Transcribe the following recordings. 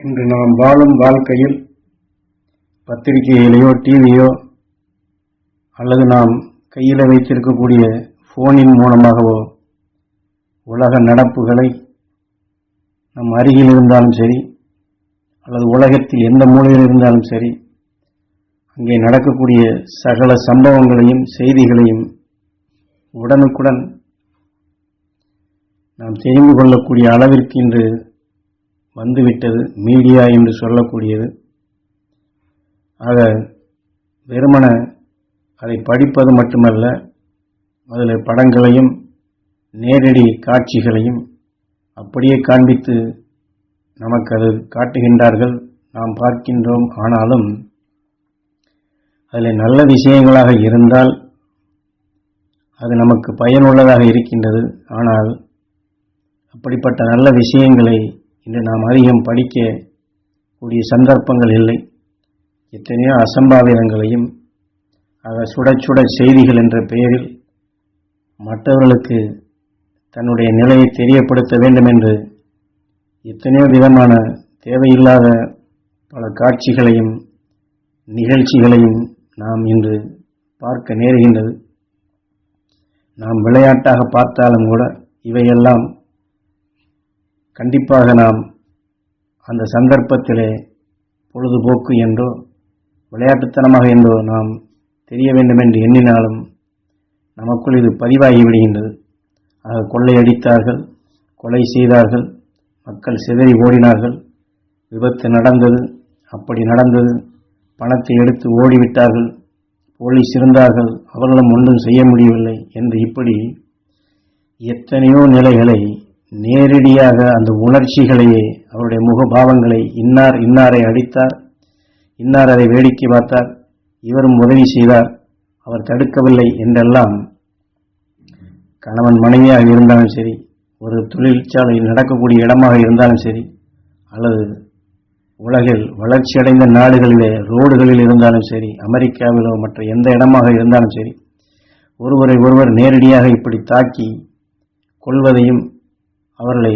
இன்று நாம் வாழும் வாழ்க்கையில் பத்திரிகையிலேயோ டிவியோ அல்லது நாம் கையில் வைத்திருக்கக்கூடிய போனின் மூலமாகவோ உலக நடப்புகளை நம் அருகில் இருந்தாலும் சரி அல்லது உலகத்தில் எந்த மூலையில் இருந்தாலும் சரி அங்கே நடக்கக்கூடிய சகல சம்பவங்களையும் செய்திகளையும் உடனுக்குடன் நாம் தெரிந்து கொள்ளக்கூடிய அளவிற்கு இன்று வந்துவிட்டது மீடியா என்று சொல்லக்கூடியது. ஆக வெறுமன அதை படிப்பது மட்டுமல்ல, அதில் படங்களையும் நேரடி காட்சிகளையும் அப்படியே காண்பித்து நமக்கு அது காட்டுகின்றார்கள், நாம் பார்க்கின்றோம். ஆனாலும் அதில் நல்ல விஷயங்களாக இருந்தால் அது நமக்கு பயனுள்ளதாக இருக்கின்றது. ஆனால் அப்படிப்பட்ட நல்ல விஷயங்களை இன்று நாம் அதிகம் படிக்கக்கூடிய சந்தர்ப்பங்கள் இல்லை. எத்தனையோ அசம்பாவிதங்களையும் சுட சுட செய்திகள் என்ற பெயரில் மற்றவர்களுக்கு தன்னுடைய நிலையை தெரியப்படுத்த வேண்டும் என்று எத்தனையோ விதமான தேவையில்லாத பல காட்சிகளையும் நிகழ்ச்சிகளையும் நாம் இன்று பார்க்க நேருகின்றது. நாம் விளையாட்டாக பார்த்தாலும் கூட இவையெல்லாம் கண்டிப்பாக நாம் அந்த சந்தர்ப்பத்திலே பொழுதுபோக்கு என்றோ விளையாட்டுத்தனமாக என்றோ நாம் தெரிய வேண்டும் என்று எண்ணினாலும் நமக்குள் இது பதிவாகி விடுகின்றது. ஆக கொள்ளையடித்தார்கள், கொலை செய்தார்கள், மக்கள் சிதறி ஓடினார்கள், விபத்து நடந்தது, அப்படி நடந்தது, பணத்தை எடுத்து ஓடிவிட்டார்கள், போலீஸ் இருந்தார்கள், அவர்களும் ஒன்றும் செய்ய முடியவில்லை என்று இப்படி எத்தனையோ நிலைகளை நேரடியாக அந்த உணர்ச்சிகளையே அவருடைய முகபாவங்களை இன்னாரை அடித்தார், இன்னார் அதை வேடிக்கை பார்த்தார், இவரும் உதவி செய்தார், அவர் தடுக்கவில்லை என்றெல்லாம் கணவன் மனைவியாக இருந்தாலும் சரி, ஒரு தொழிற்சாலையில் நடக்கக்கூடிய இடமாக இருந்தாலும் சரி, அல்லது உலகில் வளர்ச்சியடைந்த நாடுகளிலே ரோடுகளில் இருந்தாலும் சரி, அமெரிக்காவிலோ மற்ற எந்த இடமாக இருந்தாலும் சரி, ஒருவரை ஒருவர் நேரடியாக இப்படி தாக்கி கொள்வதையும் அவர்களை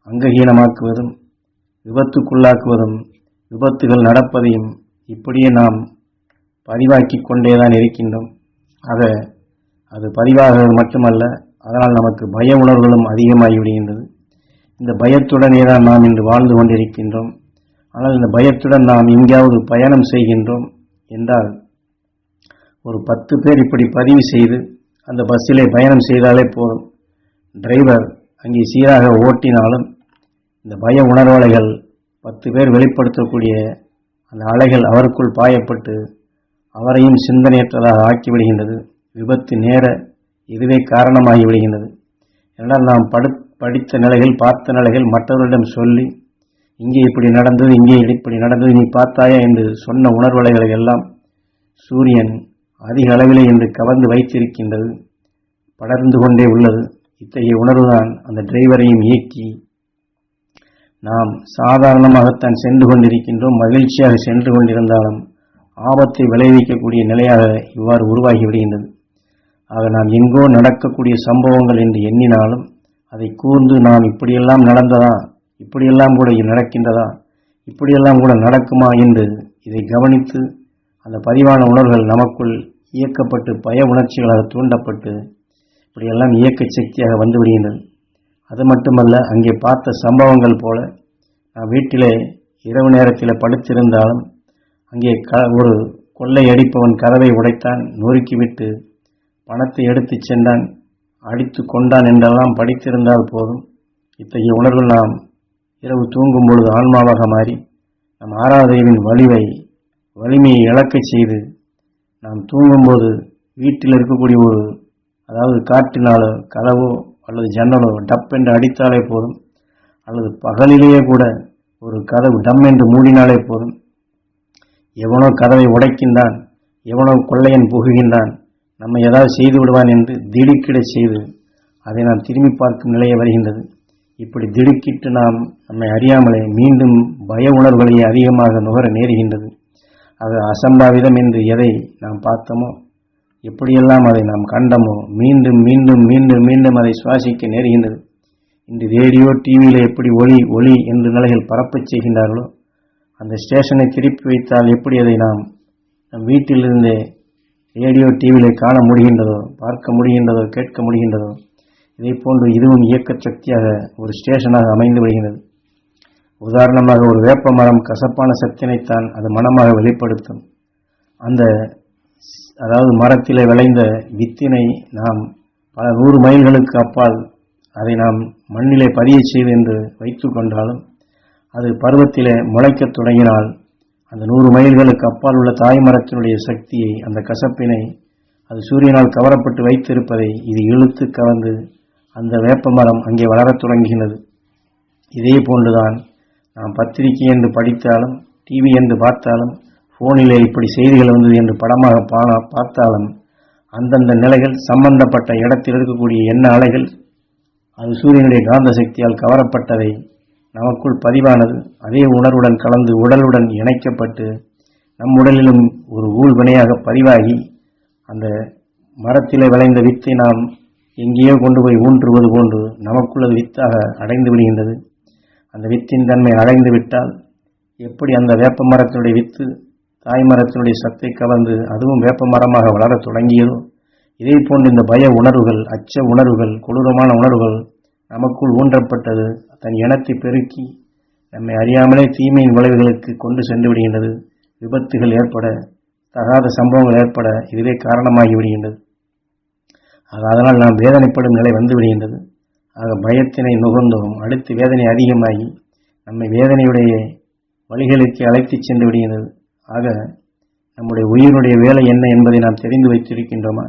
அங்கஹீனமாக்குவதும் விபத்துக்குள்ளாக்குவதும் விபத்துகள் நடப்பதையும் இப்படியே நாம் பதிவாக்கி கொண்டேதான் இருக்கின்றோம். ஆக அது பதிவாகிறது மட்டுமல்ல, அதனால் நமக்கு பய உணர்வுகளும் அதிகமாகிவிடுகின்றது. இந்த பயத்துடனே தான் நாம் இன்று வாழ்ந்து கொண்டிருக்கின்றோம். ஆனால் இந்த பயத்துடன் நாம் எங்கேயாவது பயணம் செய்கின்றோம் என்றால் ஒரு 10 பேர் இப்படி பதிவு செய்து அந்த பஸ்ஸிலே பயணம் செய்தாலே போதும். டிரைவர் அங்கே சீராக ஓட்டினாலும் இந்த பய உணர்வலைகள் 10 பேர் வெளிப்படுத்தக்கூடிய அந்த அலைகள் அவருக்குள் பாயப்பட்டு அவரையும் சிந்தனையற்றதாக ஆக்கிவிடுகின்றது. விபத்து நேர இதுவே காரணமாகி விடுகின்றது. என்றால் நாம் படித்த நிலைகள், பார்த்த நிலைகள் மற்றவர்களிடம் சொல்லி இங்கே இப்படி நடந்தது, இங்கே இப்படி நடந்தது, நீ பார்த்தாயா என்று சொன்ன உணர்வலைகளை எல்லாம் சூரியன் அதிக அளவிலே என்று கவர்ந்து வைத்திருக்கின்றது, படர்ந்து கொண்டே உள்ளது. இத்தகைய உணர்வுதான் அந்த டிரைவரையும் இயக்கி நாம் சாதாரணமாகத்தான் சென்று கொண்டிருக்கின்றோம், மகிழ்ச்சியாக சென்று கொண்டிருந்தாலும் ஆபத்தை விளைவிக்கக்கூடிய நிலையாக இவ்வாறு உருவாகி விடுகின்றது. ஆக நாம் எங்கோ நடக்கக்கூடிய சம்பவங்கள் என்று எண்ணினாலும் அதை கூர்ந்து நாம் இப்படியெல்லாம் நடந்ததா, இப்படியெல்லாம் கூட நடக்கின்றதா, இப்படியெல்லாம் கூட நடக்குமா என்று இதை கவனித்து அந்த பதிவான உணர்வுகள் நமக்குள் இயக்கப்பட்டு பய உணர்ச்சிகளாக தூண்டப்பட்டு இப்படியெல்லாம் இயக்க சக்தியாக வந்து விடுகின்றது. அது மட்டுமல்ல, அங்கே பார்த்த சம்பவங்கள் போல நாம் வீட்டிலே இரவு நேரத்தில் படுத்திருந்தாலும் அங்கே ஒரு கொள்ளை அடிப்பவன் கதவை உடைத்தான், நொறுக்கிவிட்டு பணத்தை எடுத்து சென்றான், அடித்து கொண்டான் என்றெல்லாம் படித்திருந்தால் போதும். இத்தகைய உணர்வு நாம் இரவு தூங்கும் பொழுது ஆன்மாவாக மாறி நம் ஆராதேவின் வலிமையை இழக்கச் செய்து நாம் தூங்கும்போது வீட்டில் இருக்கக்கூடிய அதாவது காற்றினாலோ கதவோ அல்லது ஜன்னலோ டப் என்று அடித்தாலே போதும், அல்லது பகலிலேயே கூட ஒரு கதவு டம் என்று மூடினாலே போதும், எவனோ கதவை உடைக்கின்றான், எவனோ கொள்ளையன் புகுகின்றான், நம்ம ஏதாவது செய்து விடுவான் என்று திடுக்கிட செய்து அதை நாம் திரும்பி பார்க்கும் நிலையை வருகின்றது. இப்படி திடுக்கிட்டு நாம் நம்மை அறியாமலே மீண்டும் பய உணர்வுகளையே அதிகமாக நுகர நேருகின்றது. அது அசம்பாவிதம் என்று எதை நாம் பார்த்தோமோ, எப்படியெல்லாம் அதை நாம் கண்டமோ மீண்டும் மீண்டும் மீண்டும் மீண்டும் அதை சுவாசிக்க நேருகின்றது. இன்று ரேடியோ டிவியில் எப்படி ஒளி ஒளி என்று நிலைகள் பரப்பச் செய்கின்றார்களோ, அந்த ஸ்டேஷனை திருப்பி வைத்தால் எப்படி அதை நாம் நம் வீட்டிலிருந்தே ரேடியோ டிவியில் காண முடிகின்றதோ, பார்க்க முடிகின்றதோ, கேட்க முடிகின்றதோ, இதை போன்று இதுவும் இயக்க சக்தியாக ஒரு ஸ்டேஷனாக அமைந்து விடுகிறது. உதாரணமாக, ஒரு வேப்ப மரம் கசப்பான சத்தினைத்தான் அது மனமாக வெளிப்படுத்தும். அதாவது மரத்திலே விளைந்த வித்தினை நாம் பல 100 மைல்களுக்கு அப்பால் அதை நாம் மண்ணிலே பதிய செய்து என்று வைத்து கொண்டாலும், அது பருவத்திலே முளைக்கத் தொடங்கினால் அந்த 100 மைல்களுக்கு அப்பால் உள்ள தாய் மரத்தினுடைய சக்தியை, அந்த கசப்பினை, அது சூரியனால் கவரப்பட்டு வைத்திருப்பதை இது இழுத்து கவர்ந்து அந்த வேப்ப மரம் அங்கே வளரத் தொடங்குகிறது. இதே போன்றுதான் நாம் பத்திரிகை என்று படித்தாலும், டிவி என்று பார்த்தாலும், போனிலே இப்படி செய்திகள் வந்தது என்று படமாக பார்த்தாலும், அந்தந்த நிலைகள் சம்பந்தப்பட்ட இடத்தில் இருக்கக்கூடிய எண்ண அலைகள் அது சூரியனுடைய காந்த சக்தியால் கவரப்பட்டதை நமக்குள் பதிவானது அதே உணர்வுடன் கலந்து உடலுடன் இணைக்கப்பட்டு நம் உடலிலும் ஒரு ஊழ்வினையாக பதிவாகி அந்த மரத்திலே விளைந்த வித்தை நாம் எங்கேயோ கொண்டு போய் ஊன்றுவது போன்று நமக்குள் அது வித்தாக அடைந்து விடுகின்றது. அந்த வித்தின் தன்மை அடைந்து விட்டால் எப்படி அந்த வேப்ப மரத்தினுடைய வித்து தாய் மரத்தினுடைய சத்தை கவர்ந்து அதுவும் வேப்ப மரமாக வளரத் தொடங்கியதோ, இதே போன்று இந்த பய உணர்வுகள், அச்ச உணர்வுகள், கொடூரமான உணர்வுகள் நமக்குள் ஊன்றப்பட்டது தன் இனத்தை பெருக்கி நம்மை அறியாமலே தீமையின் விளைவுகளுக்கு கொண்டு சென்று விடுகின்றது. விபத்துகள் ஏற்பட, தகாத சம்பவங்கள் ஏற்பட இதுவே காரணமாகி விடுகின்றது. அதனால் நாம் வேதனைப்படும் நிலை வந்து விடுகின்றது. ஆக பயத்தினை நுகர்ந்தோம், அடுத்து வேதனை அதிகமாகி நம்மை வேதனையுடைய வழிகளுக்கு அழைத்துச் சென்று விடுகின்றது. ஆக நம்முடைய உயிரினுடைய வேலை என்ன என்பதை நாம் தெரிந்து வைத்திருக்கின்றோமா?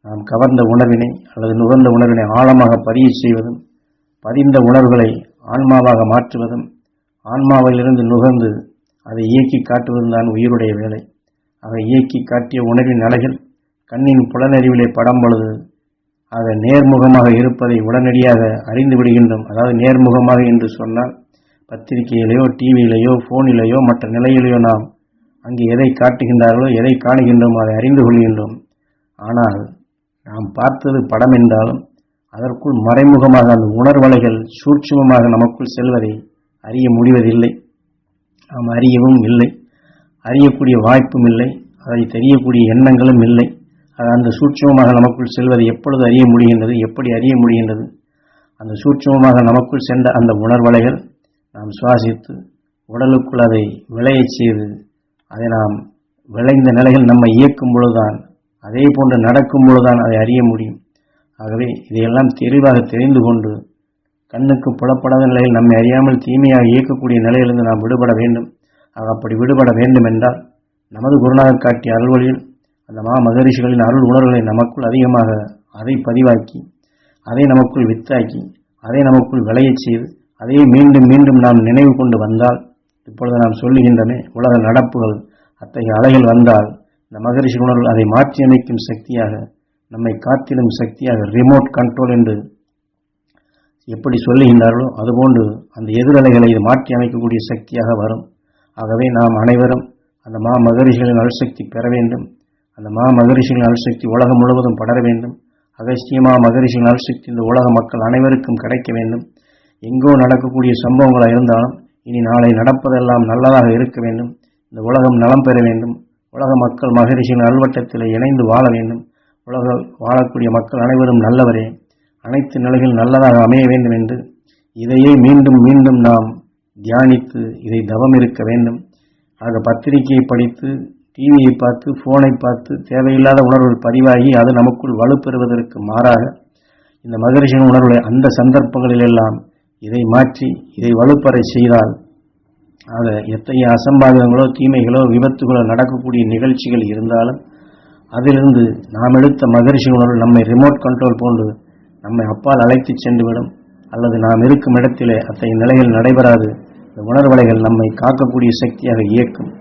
நாம் கவர்ந்த உணர்வினை அல்லது நுகர்ந்த உணர்வினை ஆழமாக பதிய செய்வதும், பதிந்த உணர்வுகளை ஆன்மாவாக மாற்றுவதும், ஆன்மாவிலிருந்து நுகர்ந்து அதை இயக்கி காட்டுவதும் தான் உயிருடைய வேலை. ஆக இயக்கி காட்டிய உணர்வின் அலைகள் கண்ணின் புலனறிவிலே படம் பொழுது ஆக நேர்முகமாக இருப்பதை உடனடியாக அறிந்து விடுகின்றோம். அதாவது நேர்முகமாக என்று சொன்னால் பத்திரிகையிலேயோ டிவியிலேயோ போனிலேயோ மற்ற நிலையிலேயோ நாம் அங்கே எதை காட்டுகின்றார்களோ, எதை காணுகின்றோமோ அதை அறிந்து கொள்கின்றோம். ஆனால் நாம் பார்த்தது படம் என்றாலும் அதற்குள் மறைமுகமாக அந்த உணர்வலைகள் சூட்சுமமாக நமக்குள் செல்வதை அறிய முடிவதில்லை. நாம் அறியவும் இல்லை, அறியக்கூடிய வாய்ப்பும் இல்லை, அதை தெரியக்கூடிய எண்ணங்களும் இல்லை. அந்த சூட்சுமமாக நமக்குள் செல்வதை எப்பொழுது அறிய முடிகின்றது? எப்படி அறிய முடிகின்றது? அந்த சூட்சுமமாக நமக்குள் சென்ற அந்த உணர்வலைகள் நாம் சுவாசித்து உடலுக்குள் அதை விளையச் செய்து அதை நாம் விளைந்த நிலைகள் நம்மை இயக்கும் பொழுதுதான், அதே போன்று நடக்கும் பொழுதுதான் அதை அறிய முடியும். ஆகவே இதையெல்லாம் தெளிவாக தெரிந்து கொண்டு கண்ணுக்கு புலப்படாத நிலையில் நம்மை அறியாமல் தீமையாக இயக்கக்கூடிய நிலையிலிருந்து நாம் விடுபட வேண்டும். அப்படி விடுபட வேண்டும் என்றால் நமது குருநாதர் காட்டிய அருள்வழியில் அந்த மகரிஷிகளின் அருள் உணர்வுகளை நமக்குள் அதிகமாக அதை பதிவாக்கி, அதை நமக்குள் வித்தாக்கி, அதை நமக்குள் விளையச் செய்து, அதை மீண்டும் மீண்டும் நாம் நினைவு கொண்டு வந்தால், இப்பொழுது நாம் சொல்லுகின்றமே உலக நடப்புகள் அத்தகைய அலைகள் வந்தால் இந்த மகரிஷி உணர்வுகள் அதை மாற்றி அமைக்கும் சக்தியாக, நம்மை காத்திடும் சக்தியாக, ரிமோட் கண்ட்ரோல் என்று எப்படி சொல்லுகின்றார்களோ அதுபோன்று அந்த எதிரலைகளை இது மாற்றி அமைக்கக்கூடிய சக்தியாக வரும். ஆகவே நாம் அனைவரும் அந்த மகரிஷிகளின் அருள்சக்தி பெற வேண்டும். அந்த மகரிஷிகளின் அருள்சக்தி உலகம் முழுவதும் படர வேண்டும். அகஸ்திய மகரிஷிகளின் அருள்சக்தி இந்த உலக மக்கள் அனைவருக்கும் கிடைக்க வேண்டும். எங்கோ நடக்கக்கூடிய சம்பவங்களாக இருந்தாலும் இனி நாளை நடப்பதெல்லாம் நல்லதாக இருக்க வேண்டும். இந்த உலகம் நலம் பெற வேண்டும். உலக மக்கள் மகரிஷிகளின் அல்வட்டத்தில் இணைந்து வாழ வேண்டும். உலக வாழக்கூடிய மக்கள் அனைவரும் நல்லவரே, அனைத்து நிலைகள் நல்லதாக அமைய வேண்டும் என்று இதையே மீண்டும் மீண்டும் நாம் தியானித்து இதை தவம் இருக்க வேண்டும். ஆக பத்திரிகையை படித்து, டிவியை பார்த்து, போனை பார்த்து தேவையில்லாத உணர்வுகள் பதிவாகி அது நமக்குள் வலுப்பெறுவதற்கு மாறாக இந்த மகரிஷியின் உணர்வுகளை அந்த சந்தர்ப்பங்களிலெல்லாம் இதை மாற்றி இதை வலுப்பெற செய்தால், ஆக எத்தகைய அசம்பாவிதங்களோ தீமைகளோ விபத்துகளோ நடக்கக்கூடிய நிகழ்ச்சிகள் இருந்தாலும் அதிலிருந்து நாம் எடுத்த மகரிஷி உணர்வு நம்மை ரிமோட் கண்ட்ரோல் போன்று நம்மை அப்பால் அழைத்து சென்றுவிடும். அல்லது நாம் இருக்கும் இடத்திலே அத்தகைய நிலைகள் நடைபெறாது. இந்த உணர்வலைகள் நம்மை காக்கக்கூடிய சக்தியாக இயக்கும்.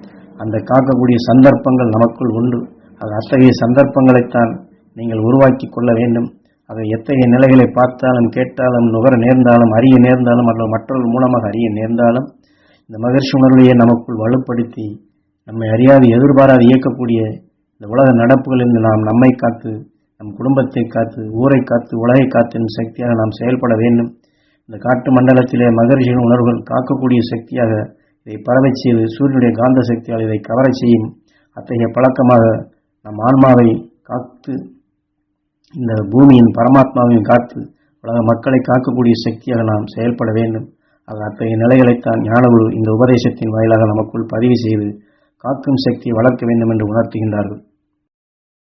அந்த காக்கக்கூடிய சந்தர்ப்பங்கள் நமக்குள் உண்டு. அது அத்தகைய சந்தர்ப்பங்களைத்தான் நீங்கள் உருவாக்கி கொள்ள வேண்டும். அதை எத்தகைய நிலைகளை பார்த்தாலும் கேட்டாலும் நுகர நேர்ந்தாலும் அறிய நேர்ந்தாலும் அல்லது மற்றவர்கள் மூலமாக அறிய நேர்ந்தாலும் இந்த மகரிஷி உணர்வையை நமக்குள் வலுப்படுத்தி நம்மை அறியாது எதிர்பாராது இயக்கக்கூடிய இந்த உலக நடப்புகளிலிருந்து நாம் நம்மை காத்து, நம் குடும்பத்தை காத்து, ஊரை காத்து, உலகை காத்து சக்தியாக நாம் செயல்பட வேண்டும். இந்த காற்று மண்டலத்திலே மகரிஷியின் உணர்வுகள் காக்கக்கூடிய சக்தியாக இதை பரவச் செய்து சூரியனுடைய காந்த சக்தியால் இதை கவரச் செய்யும். அத்தகைய பழக்கமாக நம் ஆன்மாவை காத்து இந்த பூமியின் பரமாத்மாவையும் காத்து உலக மக்களை காக்கக்கூடிய சக்தியாக நாம் செயல்பட வேண்டும். அத்தகைய நிலைகளைத்தான் ஞானகுரு இந்த உபதேசத்தின் வாயிலாக நமக்குள் பதிவு செய்து காக்கும் சக்தியை வளர்க்க வேண்டும் என்று உணர்த்துகின்றார்கள்.